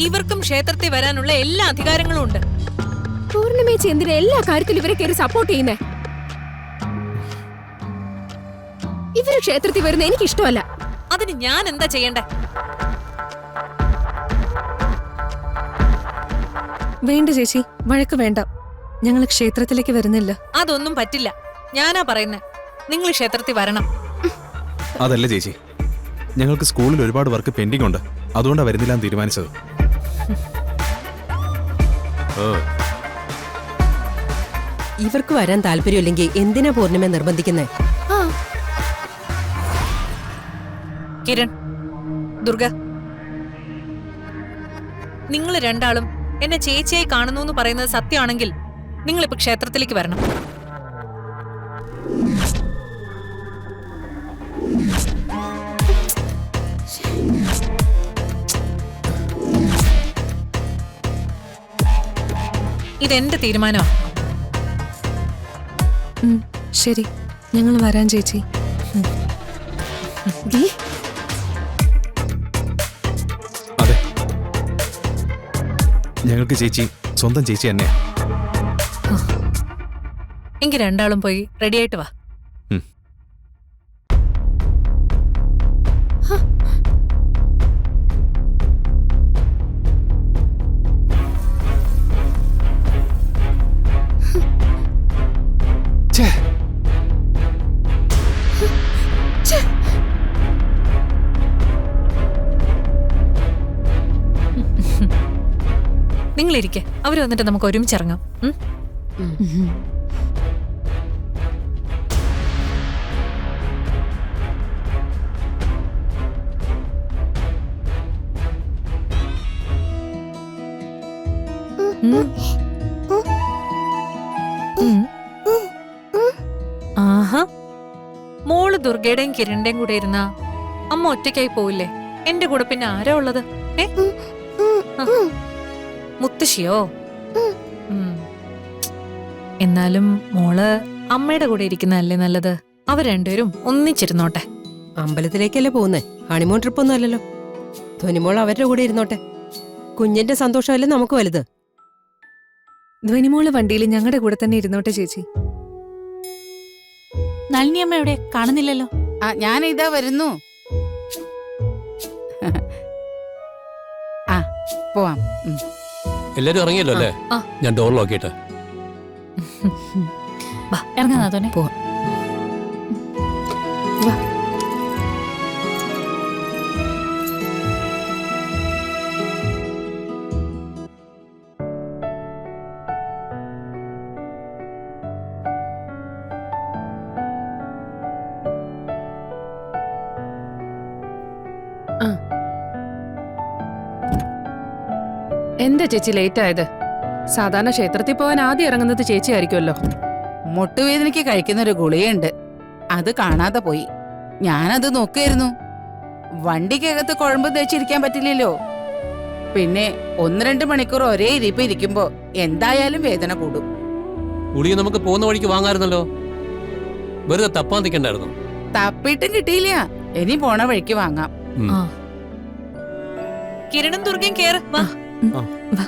ഇവർക്കും ക്ഷേത്രത്തിൽ വരാനുള്ള എല്ലാ അധികാരങ്ങളും ഉണ്ട്. പൂർണിമേച്ചി എന്തിനാ എല്ലാ കാര്യത്തിലും ഇവരെ കയറി സപ്പോർട്ട് ചെയ്യുന്നേ? ഇവര് ക്ഷേത്രത്തിൽ വരുന്ന എനിക്ക് ഇഷ്ടമല്ല. അതിന് ഞാൻ എന്താ ചെയ്യണ്ടേ? വേണ്ട ചേച്ചി, വഴക്ക് വേണ്ട. ഞങ്ങൾ ക്ഷേത്രത്തിലേക്ക് വരുന്നില്ല. അതൊന്നും പറ്റില്ല. ഞാനാ പറയുന്നേ, നിങ്ങൾ ക്ഷേത്രത്തിൽ വരണം. അതല്ല ചേച്ചി, ഞങ്ങൾക്ക് സ്കൂളിൽ ഒരുപാട് വർക്ക് പെൻഡിംഗ് ഉണ്ട്, അതുകൊണ്ടാണ് വരുന്നില്ലാന്ന് തീരുമാനിച്ചത്. ഇവർക്ക് വരാൻ താല്പര്യമില്ലെങ്കിൽ എന്തിനാ പൂർണിമ നിർബന്ധിക്കുന്നേ? കിരൺ, ദുർഗ, നിങ്ങൾ രണ്ടാളും എന്നെ ചേച്ചിയായി കാണുന്നു എന്ന് പറയുന്നത് സത്യമാണെങ്കിൽ നിങ്ങളിപ്പോ ക്ഷേത്രത്തിലേക്ക് വരണം. ഇതെന്റെ തീരുമാനമാണ്. ശരി, ഞങ്ങൾ വരാൻ ചേച്ചി. അതെ, ഞങ്ങൾക്ക് ചേച്ചി സ്വന്തം ചേച്ചി തന്നെയാ. എങ്കിൽ രണ്ടാളും പോയി റെഡിയായിട്ട് വാ. നിങ്ങളിരിക്കെ, അവര് വന്നിട്ട് നമുക്ക് ഒരുമിച്ചിറങ്ങാം. ആഹാ, മോള് ദുർഗയുടെയും കിരണിന്റെയും കൂടെ ഇരുന്ന അമ്മ ഒറ്റയ്ക്കായി പോവില്ലേ? എന്റെ കൂടെ പിന്നെ ആരാ ഉള്ളത്? മുത്തശ്ശിയോ? എന്നാലും മോള് അമ്മയുടെ കൂടെ ഇരിക്കുന്നതല്ലേ നല്ലത്. അവർ രണ്ടുപേരും ഒന്നിച്ചിരുന്നോട്ടെ. അമ്പലത്തിലേക്കല്ലേ പോകുന്നേ, ഹണിമൂൺ ട്രിപ്പ് ഒന്നും അല്ലല്ലോ. ധ്വനിമോൾ അവരുടെ കൂടെ ഇരുന്നോട്ടെ. കുഞ്ഞിന്റെ സന്തോഷമല്ലേ നമുക്ക് വലുത്. ധ്വനിമോള് വണ്ടിയിൽ ഞങ്ങളുടെ കൂടെ തന്നെ ഇരുന്നോട്ടെ ചേച്ചി. നളിനിയമ്മ എവിടെ? കാണുന്നില്ലല്ലോ. ഞാൻ ഇതാ വരുന്നു. ആ, പോവാം. എല്ലാരും ഇറങ്ങിയല്ലോ അല്ലേ? ഞാൻ ഡോർ ലോക്കിയിട്ട് ഇറങ്ങാ തോന്നെ. പോവാം. എന്താ ചേച്ചി ലേറ്റ് ആയത്? സാധാരണ ക്ഷേത്രത്തിൽ പോകാൻ ആദ്യം ഇറങ്ങുന്നത് ചേച്ചി ആയിരിക്കുമല്ലോ. മുട്ടുവേദനയ്ക്ക് കഴിക്കുന്ന ഒരു ഗുളികയുണ്ട്, അത് കാണാതെ പോയി. ഞാനത് നോക്കിയിരുന്നു. വണ്ടിക്കകത്ത് കുഴമ്പ് തേച്ചിരിക്കാൻ പറ്റില്ലല്ലോ. പിന്നെ 1-2 മണിക്കൂർ ഒരേ ഇരിപ്പ് ഇരിക്കുമ്പോ എന്തായാലും വേദന കൂടും. ഗുളിക നമുക്ക് പോകുന്ന വഴിക്ക് വാങ്ങാറുന്നല്ലോ, വെറുതെ തപ്പാൻ നിൽക്കണ്ടായിരുന്നു. തപ്പിട്ടും കിട്ടിയില്ല, ഇനി പോണ വഴിക്ക് വാങ്ങാം. കിരണും ദുർഗയും കേറ്. വാ. വാ.